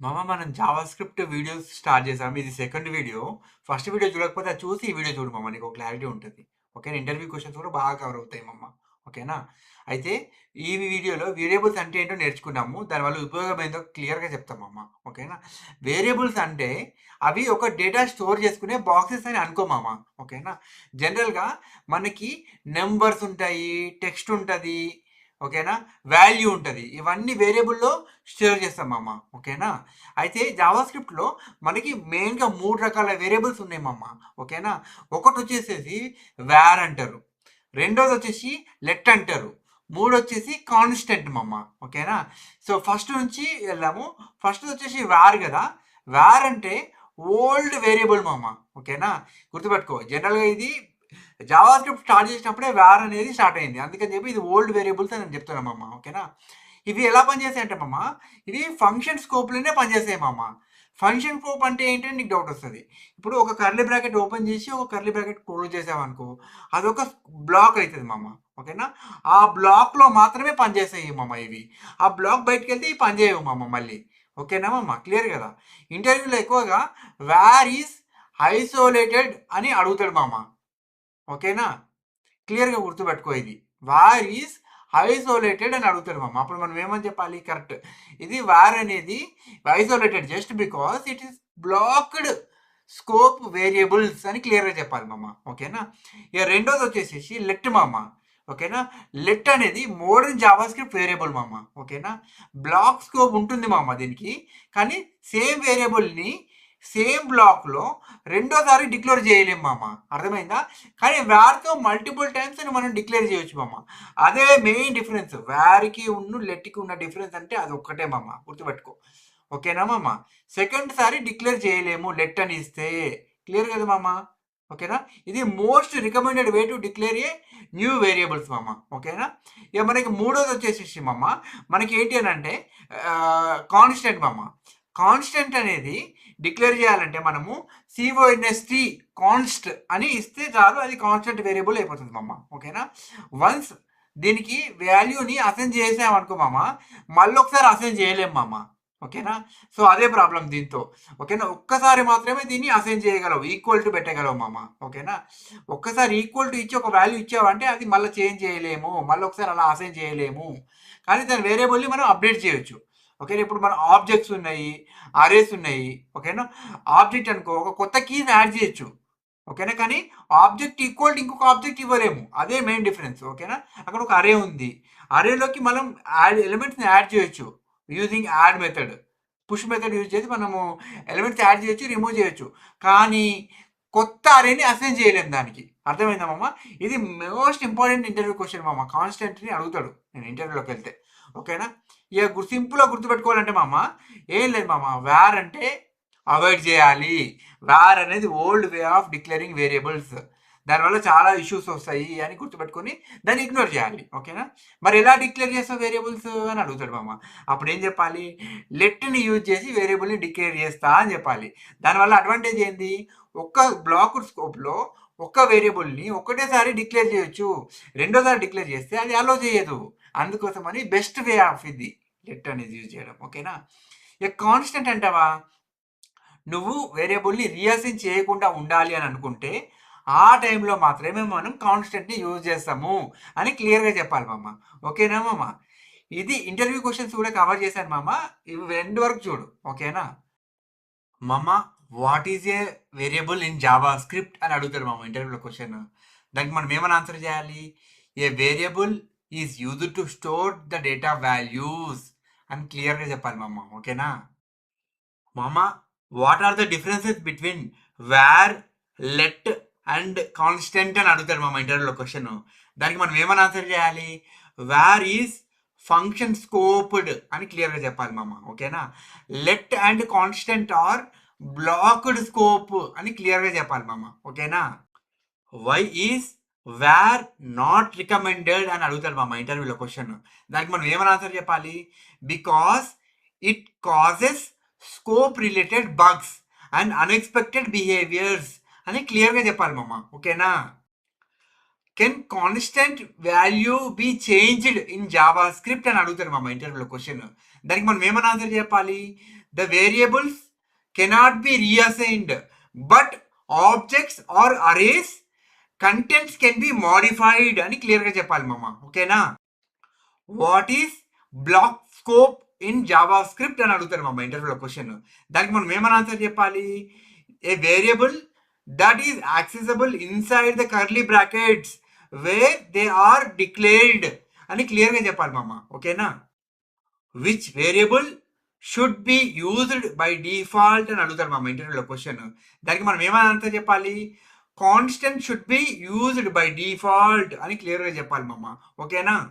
మనం Java script videos start చేసాం. ఇది సెకండ్ వీడియో. ఫస్ట్ వీడియో చూడకపోతే అది చూసి ఈ వీడియో చూడు నీకు ఒక క్లారిటీ ఉంటది. ఓకేనా? ఇంటర్వ్యూ క్వెషన్స్ కూడా బాగా కవర్ అవుతాయి ఓకేనా? అయితే ఈ వీడియోలో వేరియబుల్స్ అంటే ఏంటో నేర్చుకున్నాము. దానివల్ల ఉపయోగం ఏందో క్లియర్‌గా చెప్తాం ఓకేనా? వేరియబుల్స్ అంటే అవి ఒక డేటా స్టోర్ చేసుకునే బాక్సెస్ అని అనుకో ఓకేనా? జనరల్‌గా మనకి నంబర్స్ ఉంటాయి, టెక్స్ట్ ఉంటది. ఓకేనా? వాల్యూ ఉంటది. ఇవన్నీ వేరియబుల్‌లో స్టోర్ చేస్తాం ఓకేనా? అయితే జావా స్క్రిప్ట్‌లో మనకి మెయిన్‌గా 3 రకాల వేరియబుల్స్ ఉన్నాయి ఓకేనా? ఒకటొచ్చేసేసి వార్ అంటారు. రెండోదొచ్చేసి లెట్ అంటారు. మూడొచ్చేసి కాన్స్టెంట్ ఓకేనా? సో, ఫస్ట్ నుంచి ఎళ్దాము. ఫస్ట్‌దొచ్చేసి వార్ గదా! వార్ అంటే ఓల్డ్ వేరియబుల్ ఓకేనా? గుర్తుపెట్టుకో. జనరల్‌గా ఇది జావా స్క్రిప్ట్ స్టార్ట్ చేసినప్పుడే వార్ అనేది స్టార్ట్ అయింది. అందుకని చెప్పి ఇది ఓల్డ్ వేరియబుల్స్ అని నేను చెప్తున్నాను ఓకేనా? ఇవి ఎలా పనిచేస్తాయంటే ఇవి ఫంక్షన్ స్కోప్‌లోనే పనిచేస్తాయి ఫంక్షన్ స్కోప్ అంటే ఏంటని నీకు డౌట్ వస్తది. ఇప్పుడు ఒక కర్లీ బ్రాకెట్ ఓపెన్ చేసి, ఒక కర్లీ బ్రాకెట్ క్లోజ్ చేసామనుకో, అదొక బ్లాక్ అయితది ఓకేనా? ఆ బ్లాక్‌లో మాత్రమే పనిచేస్తాయి ఇవి. ఆ బ్లాక్ బయటికెళ్తే ఇవి పనిచేయవు మళ్ళీ. ఓకేనా క్లియర్ గదా! ఇంటర్వ్యూలో ఎక్కువగా వేర్ ఈస్ ఐసోలేటెడ్ అని అడుగుతాడు ఓకేనా? క్లియర్‌గా గుర్తుపెట్టుకో ఇది. వార్ ఈస్ ఐసోలేటెడ్ అని అడుగుతాడు అప్పుడు మనం ఏమని చెప్పాలి? కరెక్ట్. ఇది వార్ అనేది isolated just because it is blocked scope variables అని క్లియర్‌గా చెప్పాలి ఓకేనా? ఇక రెండోదొచ్చేసేసి లెట్ ఓకేనా? లెట్ అనేది మోడర్న్ జావాస్క్రిప్ట్ వేరియబుల్ ఓకేనా? బ్లాక్ స్కోప్ ఉంటుంది దీనికి. కానీ సేమ్ వేరియబుల్‌ని సేమ్ బ్లాక్‌లో రెండోసారి డిక్లేర్ చేయలేము అర్థమైందా? కానీ వార్‌తో మల్టిపుల్ టైమ్స్ మనం డిక్లేర్ చేయొచ్చు అదే మెయిన్ డిఫరెన్స్. వార్‌కి లెట్‌కి ఉన్న డిఫరెన్స్ అంటే అదొక్కటే గుర్తుపెట్టుకో. ఓకేనా సెకండ్ సారి డిక్లేర్ చేయలేము లెట్ అని ఇస్తే. క్లియర్ కదా ఓకేనా? ఇది most recommended way to declare a new variables ఓకేనా? ఇక మనకి మూడోదొచ్చేసేసి మనకి ఏంటి అనంటే కాన్స్టెంట్ కాన్స్టెంట్ అనేది డిక్లేర్ చేయాలంటే మనము సిఓఎన్ఎస్టీ కాన్స్ట్ అని ఇస్తే చాలు అది కాన్స్టెంట్ వేరియబుల్ అయిపోతుంది ఓకేనా? వన్స్ దీనికి వాల్యూని అసైన్ చేసామనుకో మళ్ళీ ఒకసారి అసైన్ చేయలేము ఓకేనా? సో అదే ప్రాబ్లం దీంతో. ఓకేనా? ఒక్కసారి మాత్రమే దీన్ని అసైన్ చేయగలవు. ఈక్వల్ టు పెట్టగలవు ఓకేనా? ఒక్కసారి ఈక్వల్ టు ఇచ్చి ఒక వాల్యూ ఇచ్చావంటే అది మళ్ళీ చేంజ్ చేయలేము. మళ్ళీ ఒకసారి అలా అసైన్ చేయలేము. కానీ దాని వేరియబుల్ని మనం అప్డేట్ చేయొచ్చు. ఓకేనా? ఇప్పుడు మన ఆబ్జెక్ట్స్ ఉన్నాయి, అరేస్ ఉన్నాయి. ఓకేనా? ఆబ్జెక్ట్ అనుకో ఒక కొత్త కీని యాడ్ చేయొచ్చు. ఓకేనా? కానీ ఆబ్జెక్ట్ ఈక్వల్ టు ఇంకొక ఆబ్జెక్ట్ ఇవ్వలేము. అదే మెయిన్ డిఫరెన్స్. ఓకేనా? అక్కడ ఒక అరే ఉంది. అరేలోకి మనం ఎలిమెంట్స్‌ని యాడ్ చేయొచ్చు. Using add method. Push method use చేసి మనము ఎలిమెంట్స్ యాడ్ చేయొచ్చు, రిమూవ్ చేయొచ్చు. కానీ కొత్త అరేని అసైన్ చేయలేము దానికి. అర్థమైందా ఇది మోస్ట్ ఇంపార్టెంట్ ఇంటర్వ్యూ క్వశ్చన్ కాన్స్టెంట్‌ని అడుగుతాడు నేను ఇంటర్వ్యూలోకి వెళ్తే. ఓకేనా? ఇక సింపుల్‌గా గుర్తుపెట్టుకోవాలంటే ఏం లేదు వేర్ అంటే అవాయిడ్ చేయాలి. వార్ అనేది old way of declaring variables. దానివల్ల చాలా ఇష్యూస్ వస్తాయి అని గుర్తుపెట్టుకొని దాన్ని ఇగ్నోర్ చేయాలి. ఓకేనా? మరి ఎలా డిక్లేర్ చేస్తావు వేరియబుల్స్ అని అడుగుతాడు అప్పుడు ఏం చెప్పాలి? లెట్‌ని యూజ్ చేసి వేరియబుల్‌ని డిక్లేర్ చేస్తా అని చెప్పాలి. దానివల్ల అడ్వాంటేజ్ ఏంది? ఒక్క బ్లాక్డ్ స్కోప్‌లో ఒక్క వేరియబుల్‌ని ఒకటేసారి డిక్లేర్ చేయొచ్చు. రెండోసారి డిక్లేర్ చేస్తే అది అలో చేయదు. అందుకోసమని బెస్ట్ వే ఆఫ్ ఇది లెట్ అనేది యూజ్ చేయడం. ఓకేనా? ఇక కాన్స్టెంట్ అంటావా? నువ్వు వేరియబుల్‌ని రీఅసైన్ చేయకుండా ఉండాలి అని అనుకుంటే, ఆ టైంలో మాత్రమే మనం కాన్స్టెంట్‌ని యూజ్ చేస్తాము అని క్లియర్‌గా చెప్పాలి ఓకేనా ఇది ఇంటర్వ్యూ క్వెషన్స్ కూడా కవర్ చేశాను ఇవి 2 వరకు చూడు. ఓకేనా? మమ what is a variable in JavaScript అని అడుగుతాడు ఇంటర్వ్యూలో క్వెషన్. దానికి మనం ఏమని ఆన్సర్ చేయాలి? A variable is used to store the data values అని క్లియర్‌గా చెప్పాలి ఓకేనా? మామ what are the differences between var let and constant అని అడుగుతాడు ఇంటర్వ్యూలో క్వశ్చన్. దానికి మనం ఏమని ఆన్సర్ చేయాలి? వేర్ ఈస్ ఫంక్షన్ స్కోప్డ్ అని క్లియర్గా చెప్పాలి ఓకేనా? Let and constant are blocked scope అని క్లియర్గా చెప్పాలి ఓకేనా? Why is var not recommended అని అడుగుతాడు ఇంటర్వ్యూలో క్వశ్చన్. దానికి మనం ఏమని ఆన్సర్ చెప్పాలి? Because it causes scope related bugs and unexpected behaviours అని క్లియర్గా చెప్పాలి ఓకేనా? Can constant value be changed in JavaScript అని అడుగుతారు ఇంటర్వ్యూలో క్వశ్చన్. దానికి మనం ఏమని ఆన్సర్ చెప్పాలి? The variables cannot be reassigned but objects or arrays contents can B modified అని క్లియర్గా చెప్పాలి మామ. ఓకేనా? What is block scope in JavaScript అని అడుగుతారు మామ ఇంటర్వ్యూలో క్వశ్చన్. దానికి మనం ఏమని ఆన్సర్ చెప్పాలి? A variable that is accessible inside the curly brackets where they are declared అని క్లియర్గా చెప్పాలి మామ. ఓకేనా? Which variable should be used by default అని అడుగుతారు మామ ఇంటర్వ్యూలో క్వశ్చన్. దానికి మనం ఏమని ఆన్సర్ చెప్పాలి? Constant should be used by default అని క్లియర్గా చెప్పాలి మామ. ఓకేనా?